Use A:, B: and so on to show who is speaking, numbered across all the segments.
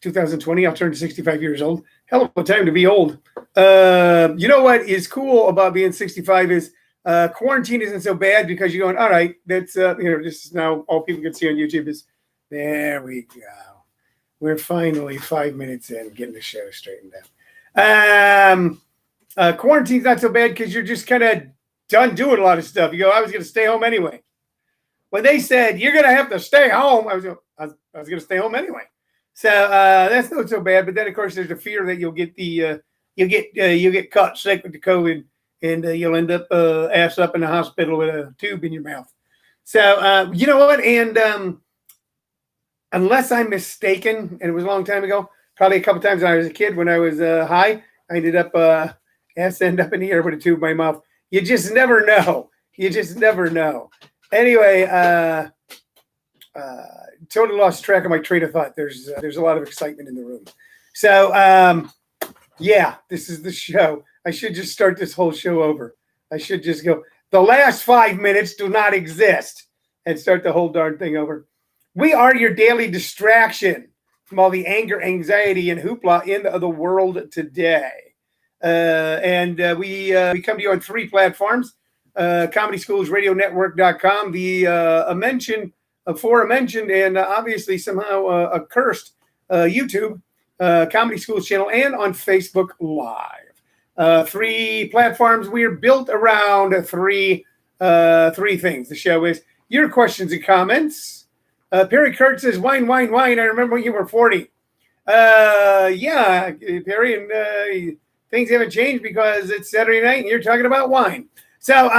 A: 2020. I'll turn 65 years old. Hell of a time to be old. You know what is cool about being 65 is quarantine isn't so bad because you're going, all right, that's, this is now all people can see on YouTube is, there we go. We're finally 5 minutes in getting the show straightened out. Quarantine's not so bad because you're just kind of done doing a lot of stuff. You go, I was going to stay home anyway. When they said you're going to have to stay home, I was going to stay home anyway. So that's not so bad. But then, of course, there's the fear that you'll get you'll get caught sick with the COVID, and you'll end up ass up in the hospital with a tube in your mouth. So you know what? And unless I'm mistaken, and it was a long time ago, probably a couple times when I was a kid, when I was high, I ended up ass end up in the air with a tube in my mouth. You just never know. You just never know. Anyway, totally lost track of my train of thought. There's a lot of excitement in the room. So yeah, this is the show. I should just start this whole show over. I should just go, the last 5 minutes do not exist, and start the whole darn thing over. We are your daily distraction from all the anger, anxiety, and hoopla in the world today. And we come to you on 3 platforms. Comedy Schools Radio Network.com, the aforementioned and obviously somehow accursed YouTube Comedy Schools channel, and on Facebook Live. 3 platforms. We are built around three things. The show is your questions and comments. Perry Kurtz says, wine. I remember when you were 40. Yeah, Perry, and things haven't changed because it's Saturday night and you're talking about wine. So,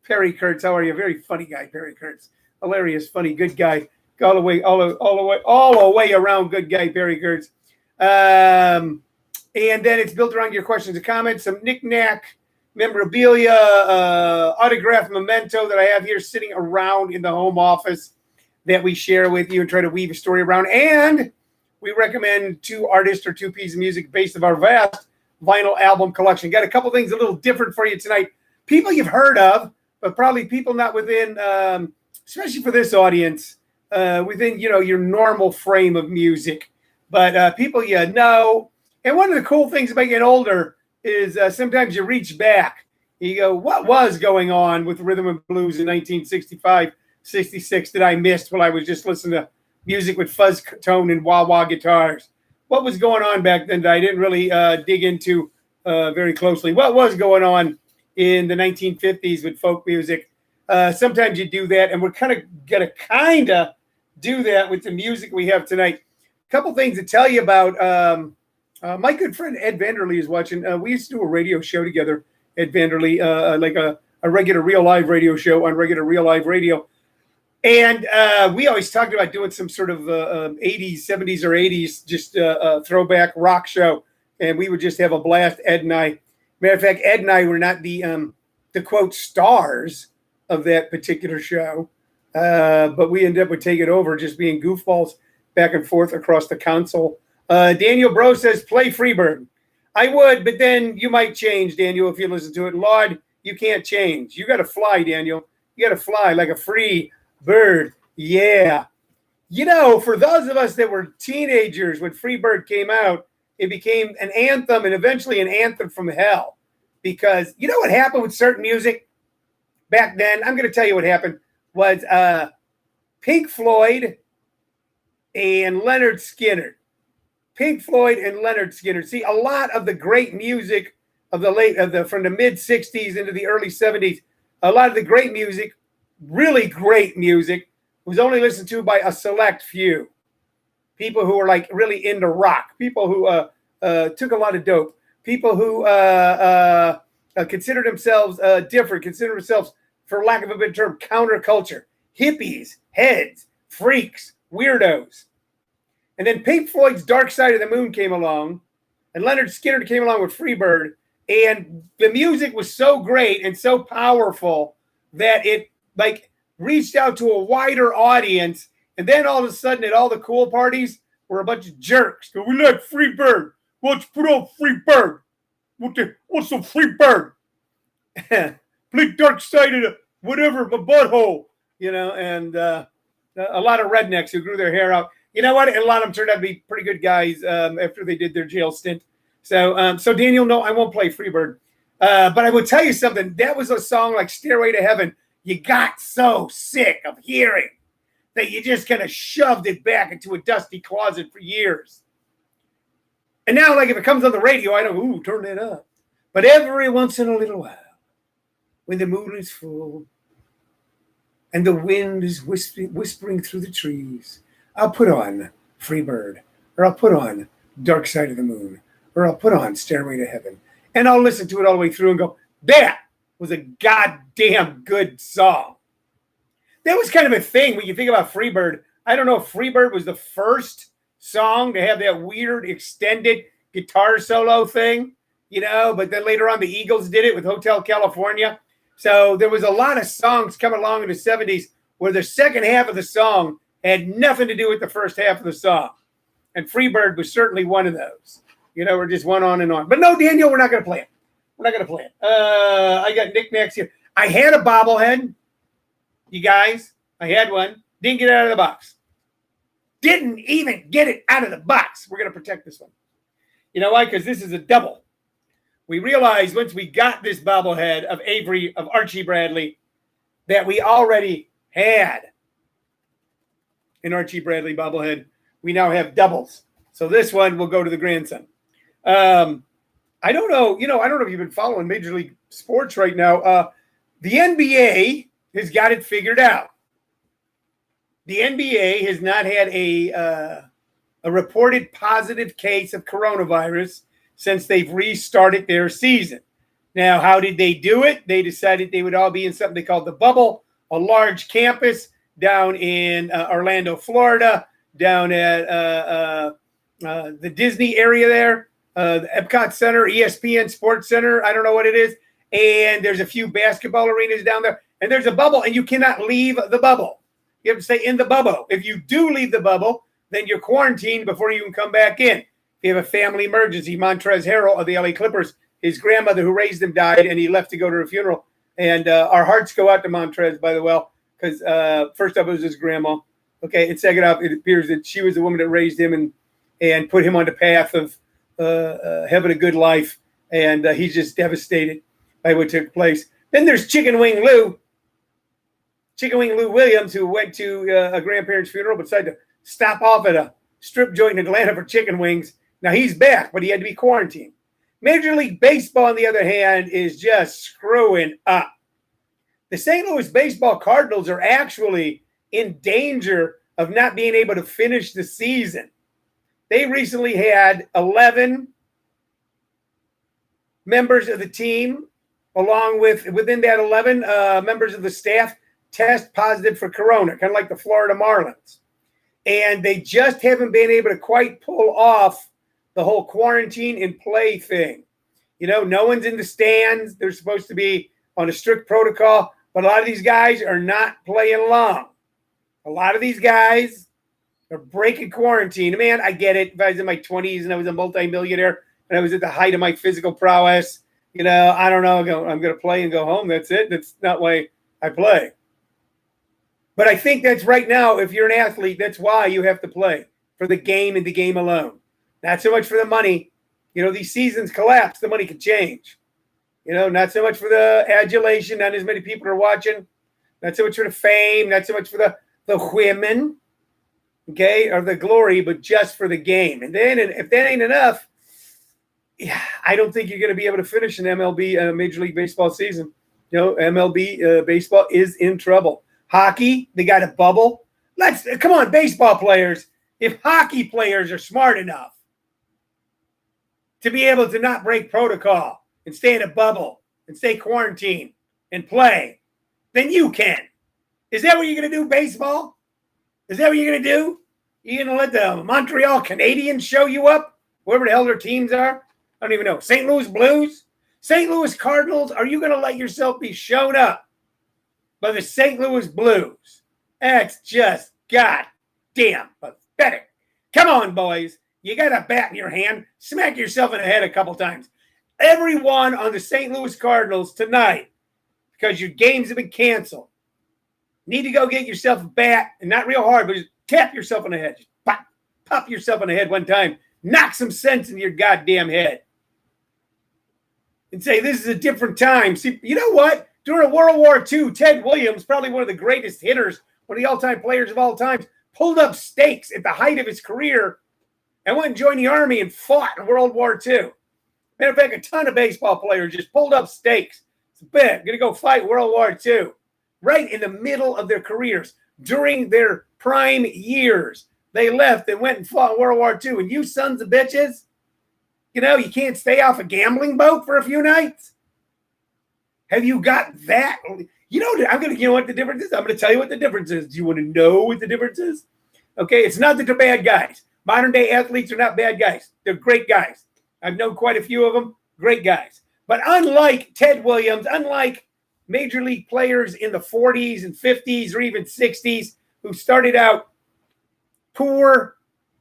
A: Perry Kurtz, how are you? Very funny guy, Perry Kurtz. Hilarious, funny, good guy. All the way around, good guy, Perry Kurtz. And then it's built around your questions and comments, some knick-knack memorabilia, autograph memento that I have here sitting around in the home office that we share with you and try to weave a story around. And we recommend 2 artists or 2 pieces of music based on our vast vinyl album collection. Got a couple things a little different for you tonight. People you've heard of, but probably people not within, especially for this audience, within your normal frame of music. But people you know. And one of the cool things about getting older is sometimes you reach back. You go, what was going on with rhythm and blues in 1965, 66 that I missed while I was just listening to music with fuzz tone and wah-wah guitars? What was going on back then that I didn't really dig into very closely? What was going on in the 1950s with folk music? Sometimes you do that, and we're going to do that with the music we have tonight. A couple things to tell you about. My good friend Ed Vanderlee is watching. We used to do a radio show together, Ed Vanderlee, like a regular real live radio show on regular real live radio. And we always talked about doing some sort of 80s, 70s or 80s, just a throwback rock show. And we would just have a blast, Ed and I. Matter of fact, Ed and I were not the quote, stars of that particular show. But we ended up with Take It Over, just being goofballs back and forth across the console. Daniel Bro says, play Freebird. I would, but then you might change, Daniel, if you listen to it. Lord, you can't change. You got to fly, Daniel. You got to fly like a free bird. Yeah. For those of us that were teenagers when Freebird came out, it became an anthem and eventually an anthem from hell. Because you know what happened with certain music back then? I'm going to tell you what happened. Was Pink Floyd and Leonard Skinner. Pink Floyd and Leonard Skinner. See, a lot of the great music of from the mid 60s into the early 70s, a lot of the great music, really great music, was only listened to by a select few. People who were like really into rock, people who took a lot of dope, people who considered themselves different, considered themselves, for lack of a better term, counterculture, hippies, heads, freaks, weirdos. And then Pink Floyd's Dark Side of the Moon came along, and Leonard Skinner came along with Freebird, and the music was so great and so powerful that it reached out to a wider audience. And then all of a sudden at all the cool parties were a bunch of jerks. So, we like Freebird. Let's put on Freebird. What's a Freebird? Play Dark Side of the whatever, my butthole. And a lot of rednecks who grew their hair out. You know what? And a lot of them turned out to be pretty good guys after they did their jail stint. So, so Daniel, no, I won't play Freebird. But I will tell you something. That was a song like Stairway to Heaven. You got so sick of hearing that you just kind of shoved it back into a dusty closet for years. And now, like, if it comes on the radio, I don't, ooh, turn it up. But every once in a little while, when the moon is full and the wind is whispering through the trees, I'll put on Freebird, or I'll put on Dark Side of the Moon, or I'll put on Stairway to Heaven. And I'll listen to it all the way through and go, that was a goddamn good song. That was kind of a thing when you think about Freebird. I don't know if Freebird was the first song to have that weird extended guitar solo thing, you know, but then later on the Eagles did it with Hotel California. So there was a lot of songs coming along in the 70s where the second half of the song had nothing to do with the first half of the song. And Freebird was certainly one of those. You know, we're just went on and on. But no, Daniel, we're not going to play it. We're not going to play it. I got knickknacks here. I had a bobblehead, you guys. I had one. Didn't get it out of the box. Didn't even get it out of the box. We're going to protect this one. You know why? Because this is a double. We realized once we got this bobblehead of Archie Bradley, that we already had an Archie Bradley bobblehead. We now have doubles. So this one will go to the grandson. I don't know. You know, I don't know if you've been following Major League Sports right now. The NBA has got it figured out. The NBA has not had a reported positive case of coronavirus since they've restarted their season. Now, how did they do it? They decided they would all be in something they called the bubble, a large campus down in Orlando, Florida, down at the Disney area there, the Epcot Center, ESPN Sports Center, I don't know what it is. And there's a few basketball arenas down there. And there's a bubble, and you cannot leave the bubble. You have to stay in the bubble. If you do leave the bubble, then you're quarantined before you can come back in. If you have a family emergency, Montrezl Harrell of the LA Clippers, his grandmother who raised him died, and he left to go to her funeral. And our hearts go out to Montrezl, by the way, because first up it was his grandma. Okay, and second up, it appears that she was the woman that raised him and put him on the path of having a good life. And he's just devastated by what took place. Then there's Chicken Wing Lou Williams, who went to a grandparent's funeral but decided to stop off at a strip joint in Atlanta for chicken wings. Now he's back, but he had to be quarantined. Major League Baseball, on the other hand, is just screwing up. The St. Louis Baseball Cardinals are actually in danger of not being able to finish the season. They recently had 11 members of the team, along with within that 11 members of the staff, test positive for corona, kind of like the Florida Marlins. And they just haven't been able to quite pull off the whole quarantine and play thing. You know, no one's in the stands. They're supposed to be on a strict protocol, but a lot of these guys are not playing along. A lot of these guys are breaking quarantine. Man, I get it. If I was in my 20s and I was a multimillionaire and I was at the height of my physical prowess, you know, I don't know. I'm going to play and go home. That's it. That's not why I play. But I think that's right now, if you're an athlete, that's why you have to play, for the game and the game alone. Not so much for the money. You know, these seasons collapse, the money can change. You know, not so much for the adulation, not as many people are watching. Not so much for the fame, not so much for the women, okay, or the glory, but just for the game. And then if that ain't enough, yeah, I don't think you're going to be able to finish an MLB Major League Baseball season. You know, MLB baseball is in trouble. Hockey, they got a bubble. Come on, baseball players. If hockey players are smart enough to be able to not break protocol and stay in a bubble and stay quarantined and play, then you can. Is that what you're going to do, baseball? Is that what you're going to do? You're going to let the Montreal Canadiens show you up? Whoever the hell their teams are? I don't even know. St. Louis Blues? St. Louis Cardinals? Are you going to let yourself be shown up by the St. Louis Blues? That's just goddamn pathetic. Come on, boys. You got a bat in your hand. Smack yourself in the head a couple times. Everyone on the St. Louis Cardinals tonight, because your games have been canceled, Need to go get yourself a bat, and not real hard, but just tap yourself on the head. Just pop yourself on the head one time. Knock some sense into your goddamn head. And say, this is a different time. See, you know what? During World War II, Ted Williams, probably one of the greatest hitters, one of the all-time players of all time, pulled up stakes at the height of his career and went and joined the Army and fought in World War II. Matter of fact, a ton of baseball players just pulled up stakes. I'm going to go fight World War II. Right in the middle of their careers, during their prime years, they left and went and fought in World War II. And you sons of bitches, you can't stay off a gambling boat for a few nights? Have you got that? You know what the difference is? I'm going to tell you what the difference is. Do you want to know what the difference is? Okay, it's not that they're bad guys. Modern day athletes are not bad guys. They're great guys. I've known quite a few of them, great guys. But unlike Ted Williams, unlike major league players in the 40s and 50s or even 60s who started out poor,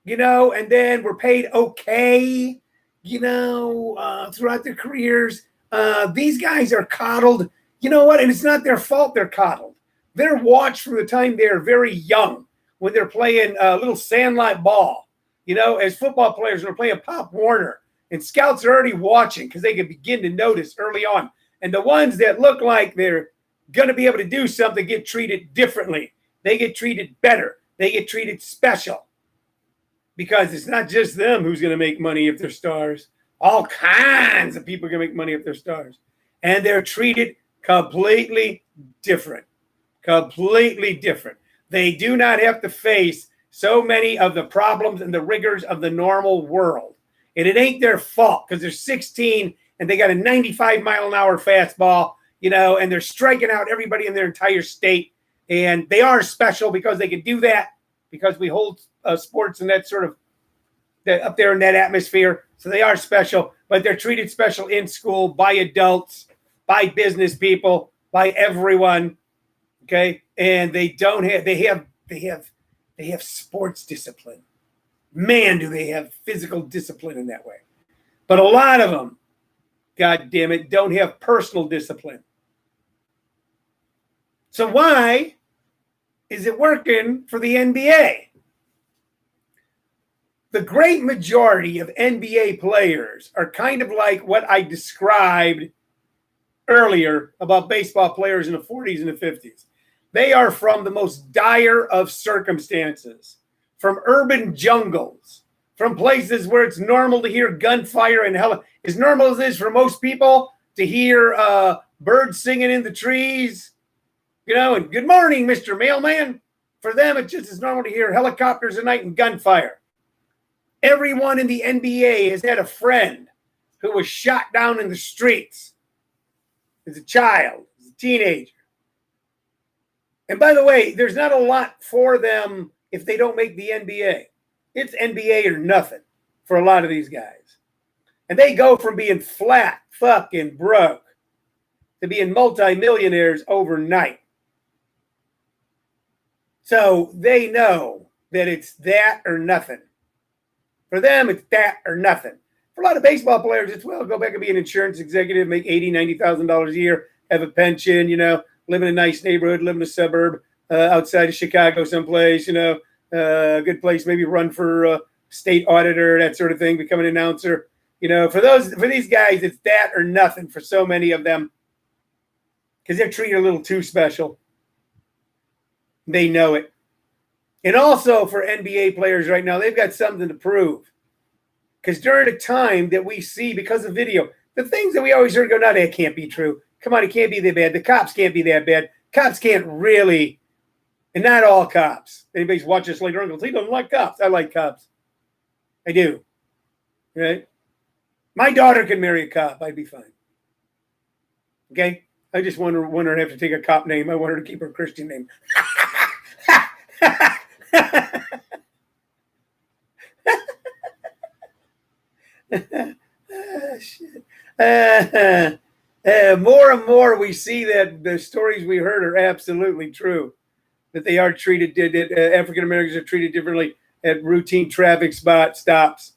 A: and then were paid okay, throughout their careers. These guys are coddled. You know what? And it's not their fault they're coddled. They're watched from the time they're very young when they're playing a little sandlot ball, as football players when they're playing Pop Warner. And scouts are already watching because they can begin to notice early on. And the ones that look like they're going to be able to do something get treated differently. They get treated better. They get treated special. Because it's not just them who's going to make money if they're stars. All kinds of people are going to make money if they're stars. And they're treated completely different. Completely different. They do not have to face so many of the problems and the rigors of the normal world. And it ain't their fault because they're 16 and they got a 95-mile-an-hour fastball, and they're striking out everybody in their entire state. And they are special because they can do that because we hold sports in that sort of up there in that atmosphere. So they are special, but they're treated special in school by adults, by business people, by everyone. Okay. And they have sports discipline. Man, do they have physical discipline in that way. But a lot of them, God damn it, don't have personal discipline. So why is it working for the NBA? The great majority of NBA players are kind of like what I described earlier about baseball players in the 40s and the 50s. They are from the most dire of circumstances, from urban jungles, from places where it's normal to hear gunfire and as normal as it is for most people to hear birds singing in the trees, and good morning, Mr. Mailman. For them, it's just as normal to hear helicopters at night and gunfire. Everyone in the NBA has had a friend who was shot down in the streets as a child, as a teenager. And by the way, there's not a lot for them if they don't make the NBA. It's NBA or nothing for a lot of these guys. And they go from being flat fucking broke to being multimillionaires overnight. So they know that it's that or nothing. For them, it's that or nothing. For a lot of baseball players, it's, go back and be an insurance executive, make $80,000, $90,000 a year, have a pension, live in a nice neighborhood, live in a suburb outside of Chicago someplace, a good place, maybe run for state auditor, that sort of thing, become an announcer. For these guys, it's that or nothing for so many of them because they're treated a little too special. They know it. And also for NBA players right now, they've got something to prove. Because during the time that we see, because of video, the things that we always heard go, no, that can't be true. Come on, it can't be that bad. The cops can't be that bad. Cops can't really, and not all cops. Anybody's watching this later on goes, he doesn't like cops. I like cops. I do. Right? My daughter can marry a cop. I'd be fine. Okay? I just want her to have to take a cop name. I want her to keep her Christian name. Shit. More and more we see that the stories we heard are absolutely true, that they are treated, African Americans are treated differently at routine traffic stops.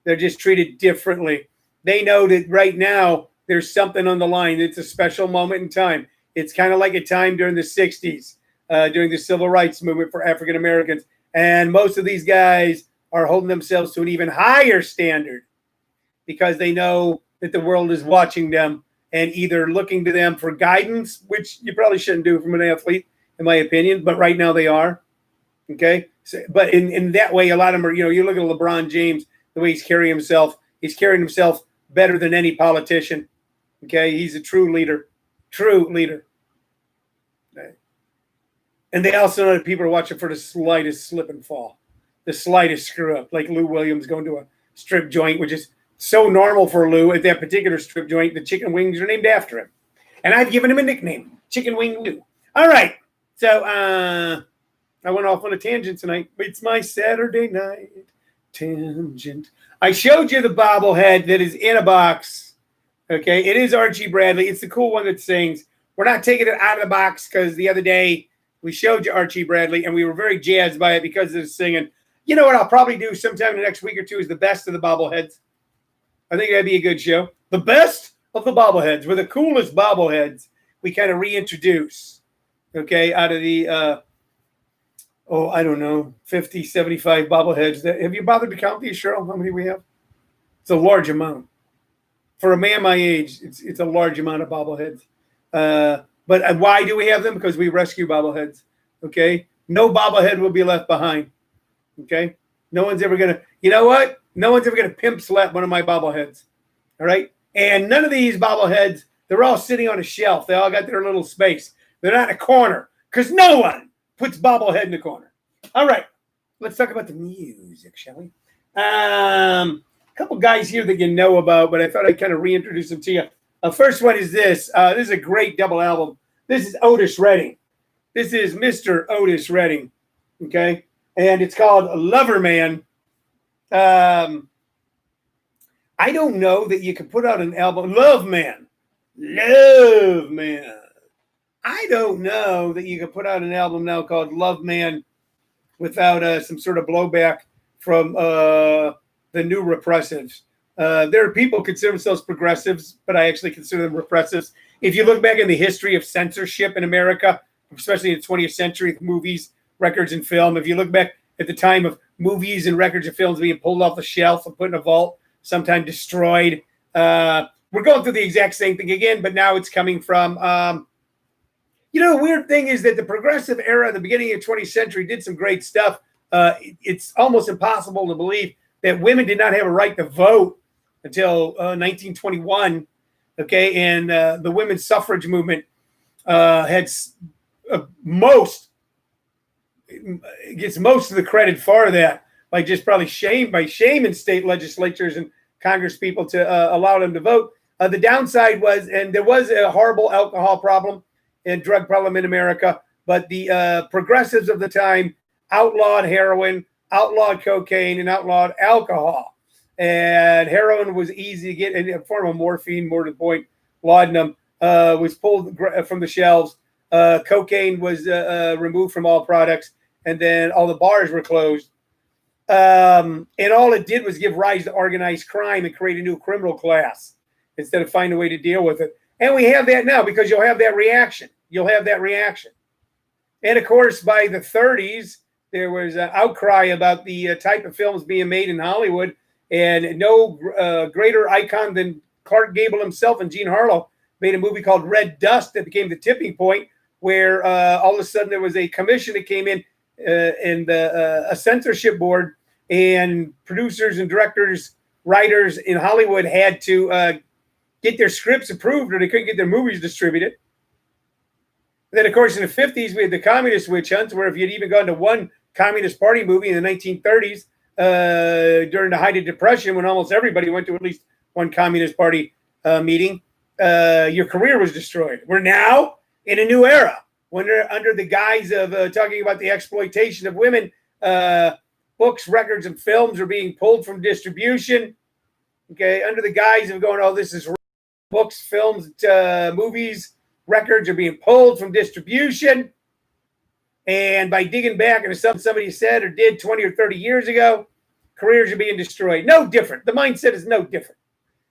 A: They're just treated differently. They know that right now there's something on the line. It's a special moment in time. It's kind of like a time during the 60s during the civil rights movement for African Americans. And most of these guys are holding themselves to an even higher standard because they know that the world is watching them and either looking to them for guidance, which you probably shouldn't do from an athlete, in my opinion, but right now they are. Okay. So, but in that way, a lot of them are, you look at LeBron James, the way he's carrying himself better than any politician. Okay. He's a true leader. Okay. And they also know that people are watching for the slightest slip and fall, the slightest screw up, like Lou Williams going to a strip joint, which is so normal for Lou at that particular strip joint. The chicken wings are named after him. And I've given him a nickname, Chicken Wing Lou. All right. So I went off on a tangent tonight. It's my Saturday night tangent. I showed you the bobblehead that is in a box. Okay. It is Archie Bradley. It's the cool one that sings. We're not taking it out of the box because the other day we showed you Archie Bradley and we were very jazzed by it because of the singing. You know what I'll probably do sometime in the next week or two is the best of the bobbleheads. I think that'd be a good show. The best of the bobbleheads, were the coolest bobbleheads we kind of reintroduce, okay, out of the, I don't know, 50, 75 bobbleheads. Have you bothered to count these, Cheryl, how many we have? It's a large amount. For a man my age, it's a large amount of bobbleheads. But why do we have them? Because we rescue bobbleheads, okay? No bobblehead will be left behind, okay? No one's ever going to, you know what? No one's ever going to pimp slap one of my bobbleheads, all right? And none of these bobbleheads, they're all sitting on a shelf. They all got their little space. They're not in a corner because no one puts bobblehead in the corner. All right, let's talk about the music, shall we? A couple guys here that you know about, but I thought I'd kind of reintroduce them to you. First one is this. This is a great double album. This is Otis Redding. This is Mr. Otis Redding, okay? And it's called Lover Man. I don't know that you could put out an album. Love Man. I don't know that you could put out an album now called Love Man without some sort of blowback from the new repressives. There are people who consider themselves progressives, but I actually consider them repressives. If you look back in the history of censorship in America, especially in the 20th century, movies, records, and film, if you look back at the time of movies and records and films being pulled off the shelf and put in a vault, sometimes destroyed, we're going through the exact same thing again, but now it's coming from, the weird thing is that the progressive era, the beginning of the 20th century, did some great stuff. It's almost impossible to believe that women did not have a right to vote until 1921, okay? And the women's suffrage movement gets most of the credit for that by just probably shaming state legislatures and Congress people to allow them to vote. The downside was, and there was a horrible alcohol problem and drug problem in America, but the progressives of the time outlawed heroin, outlawed cocaine, and outlawed alcohol. And heroin was easy to get in a form of morphine, more to the point. Laudanum was pulled from the shelves. Cocaine was removed from all products, and then all the bars were closed. And all it did was give rise to organized crime and create a new criminal class instead of find a way to deal with it. And we have that now because you'll have that reaction. And, of course, by the 30s, there was an outcry about the type of films being made in Hollywood. And no greater icon than Clark Gable himself and Jean Harlow made a movie called Red Dust that became the tipping point where all of a sudden there was a commission that came in and a censorship board, and producers and directors, writers in Hollywood had to get their scripts approved or they couldn't get their movies distributed. And then, of course, in the 50s, we had the communist witch hunts where if you'd even gone to one Communist Party movie in the 1930s, during the height of Depression, when almost everybody went to at least one Communist Party meeting, your career was destroyed. We're now in a new era when they're under the guise of talking about the exploitation of women. Books, records, and films are being pulled from distribution. Okay, under the guise of going, this is books, films, movies, records are being pulled from distribution. And by digging back into something somebody said or did 20 or 30 years ago, careers are being destroyed. No different. The mindset is no different.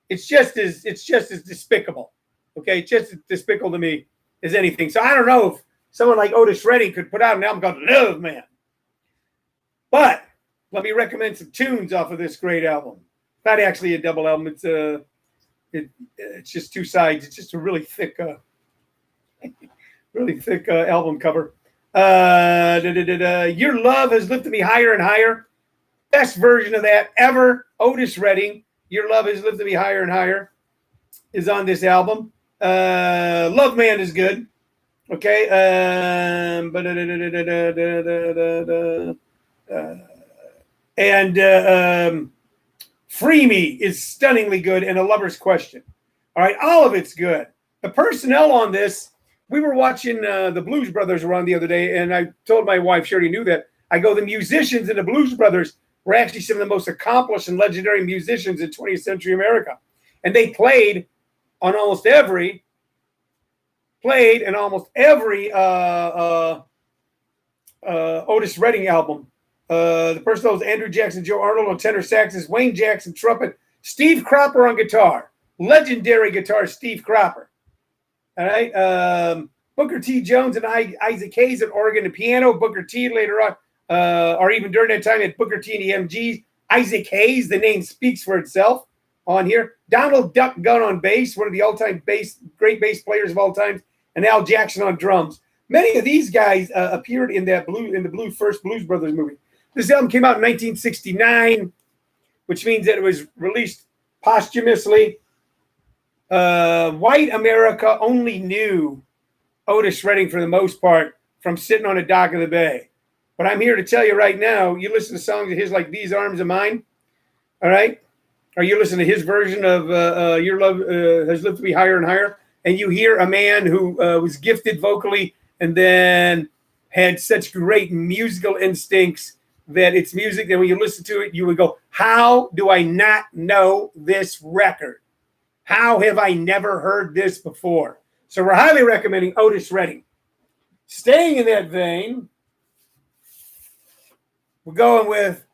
A: It's just as despicable. Okay, just as despicable to me as anything. So I don't know if someone like Otis Redding could put out an album called Love Man. But let me recommend some tunes off of this great album. Not actually a double album. It's just two sides. It's just a really thick album cover. Your Love Has Lifted Me Higher and Higher. Best version of that ever. Otis Redding, Your Love Has Lifted Me Higher and Higher, is on this album. Love Man is good. Okay. Free Me is stunningly good, and A Lover's Question. All right, all of it's good. The personnel on this, we were watching the Blues Brothers were on the other day, and I told my wife, she already knew that. I go, the musicians in the Blues Brothers were actually some of the most accomplished and legendary musicians in 20th century America. And they played in almost every Otis Redding album. The personnel was Andrew Jackson, Joe Arnold on tenor saxes, Wayne Jackson trumpet, Steve Cropper on guitar, legendary guitarist Steve Cropper. All right, Booker T. Jones and Isaac Hayes at organ and piano. Booker T. later on, or even during that time, at Booker T. and the MGs. Isaac Hayes, the name speaks for itself on here. Donald Duck Gunn on bass, one of the all-time great bass players of all time, and Al Jackson on drums. Many of these guys appeared in the first Blues Brothers movie. This album came out in 1969, which means that it was released posthumously. White America only knew Otis Redding for the most part from sitting on the dock of the bay. But I'm here to tell you right now, you listen to songs of his like These Arms of Mine, all right? Or you listen to his version of Your Love Has Lifted Me Higher and Higher, and you hear a man who was gifted vocally and then had such great musical instincts that it's music that when you listen to it, you would go, how do I not know this record? How have I never heard this before? So we're highly recommending Otis Redding. Staying in that vein, we're going with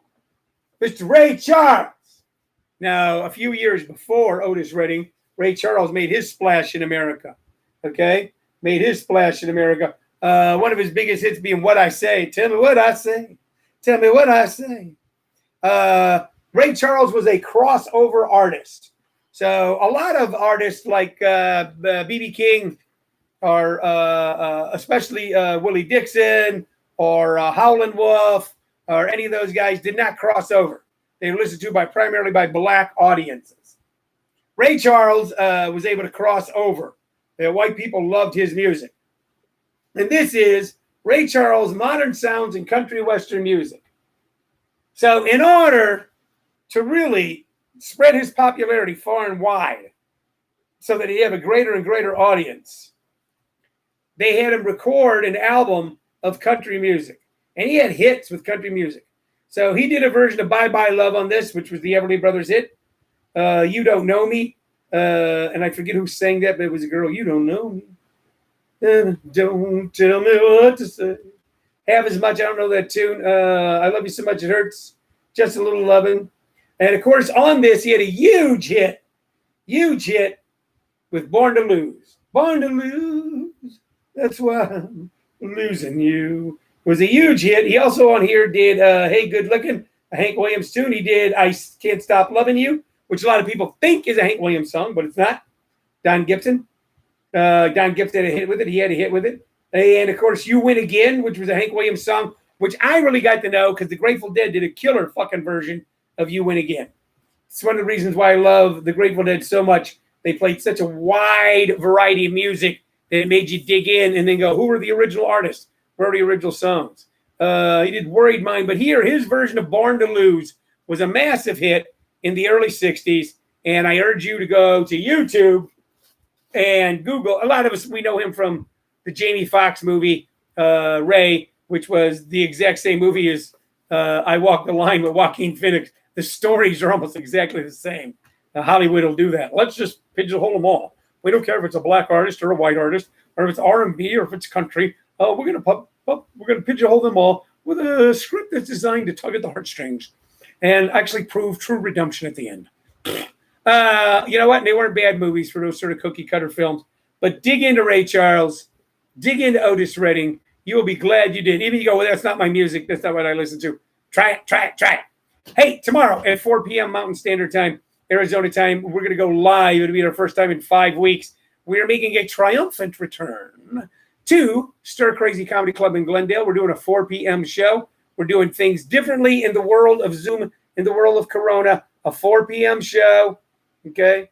A: Mr. Ray Charles. Now, a few years before Otis Redding, Ray Charles made his splash in America. Okay? Made his splash in America. One of his biggest hits being What I Say. Tell me what I say. Tell me what I say. Ray Charles was a crossover artist. So a lot of artists like B.B. King or especially Willie Dixon or Howlin' Wolf or any of those guys did not cross over. They were listened to primarily by black audiences. Ray Charles was able to cross over. White people loved his music. And this is Ray Charles' Modern Sounds in Country Western Music. So in order to really spread his popularity far and wide so that he have a greater and greater audience, they had him record an album of country music. And he had hits with country music. So he did a version of Bye Bye Love on this, which was the Everly Brothers hit. You Don't Know Me. And I forget who sang that, but it was a girl. You don't know me. Don't tell me what to say. Have As Much. I don't know that tune. I Love You So Much It Hurts. Just a Little Lovin'. And, of course, on this, he had a huge hit with Born to Lose. Born to Lose. That's why I'm losing you. It was a huge hit. He also on here did Hey Good Lookin', a Hank Williams tune. He did I Can't Stop Loving You, which a lot of people think is a Hank Williams song, but it's not. Don Gibson. Don Gibson had a hit with it. He had a hit with it. And, of course, You Win Again, which was a Hank Williams song, which I really got to know because the Grateful Dead did a killer fucking version of You Win Again. It's one of the reasons why I love the Grateful Dead so much. They played such a wide variety of music that it made you dig in and then go, who were the original artists? Where are the original songs? He did Worried Mind, but here, his version of Born to Lose was a massive hit in the early 60s, and I urge you to go to YouTube and Google. A lot of us, we know him from the Jamie Foxx movie, Ray, which was the exact same movie as I Walk the Line with Joaquin Phoenix. The stories are almost exactly the same. Hollywood will do that. Let's just pigeonhole them all. We don't care if it's a black artist or a white artist, or if it's R&B or if it's country. We're gonna pigeonhole them all with a script that's designed to tug at the heartstrings and actually prove true redemption at the end. You know what? They weren't bad movies for those sort of cookie cutter films. But dig into Ray Charles. dig into Otis Redding. You will be glad you did. Even you go, well, that's not my music. That's not what I listen to. Try it, try it, try it. Hey, tomorrow at 4 p.m. Mountain Standard Time, Arizona time, we're going to go live. It'll be our first time in 5 weeks. We are making a triumphant return to Stir Crazy Comedy Club in Glendale. We're doing a 4 p.m. show. We're doing things differently in the world of Zoom, in the world of Corona. A 4 p.m. show, okay?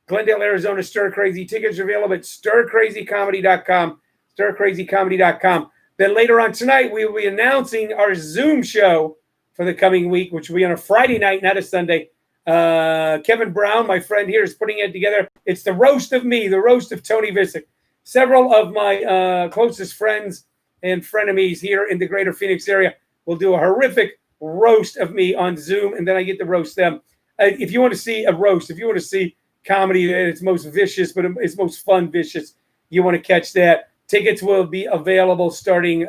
A: Glendale, Arizona, Stir Crazy. Tickets are available at stircrazycomedy.com, stircrazycomedy.com. Then later on tonight, we will be announcing our Zoom show for the coming week, which will be on a Friday night, not a Sunday. Kevin Brown, my friend here, is putting it together. It's the roast of me, the roast of Tony Vicich. Several of my closest friends and frenemies here in the greater Phoenix area will do a horrific roast of me on Zoom, and then I get to roast them. If you want to see a roast, if you want to see comedy at its most vicious, but its most fun vicious, you want to catch that. Tickets will be available starting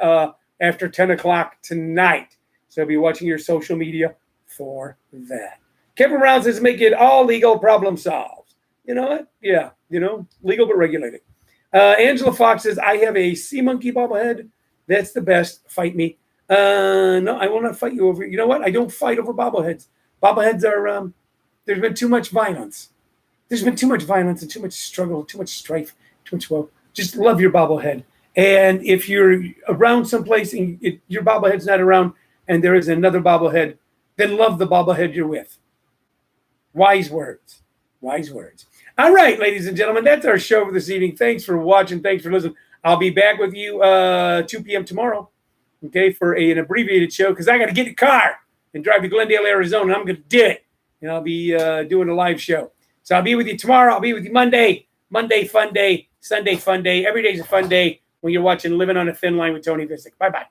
A: after 10 o'clock tonight. So be watching your social media for that. Kevin Brown says, make it all legal, problem solved. You know what? Yeah, legal but regulated. Angela Fox says, I have a sea monkey bobblehead. That's the best. Fight me. No, I will not fight you over. You know what? I don't fight over bobbleheads. Bobbleheads are, there's been too much violence. There's been too much violence and too much struggle, too much strife, too much woe. Just love your bobblehead. And if you're around someplace and your bobblehead's not around and there is another bobblehead, then love the bobblehead you're with. Wise words. Wise words. All right, ladies and gentlemen, that's our show for this evening. Thanks for watching. Thanks for listening. I'll be back with you 2 p.m. tomorrow, okay, for an abbreviated show because I got to get in the car and drive to Glendale, Arizona. I'm going to do it, and I'll be doing a live show. So I'll be with you tomorrow. I'll be with you Monday. Monday, fun day. Sunday, fun day. Every day's a fun day when you're watching Living on a Thin Line with Tony Vicich. Bye-bye.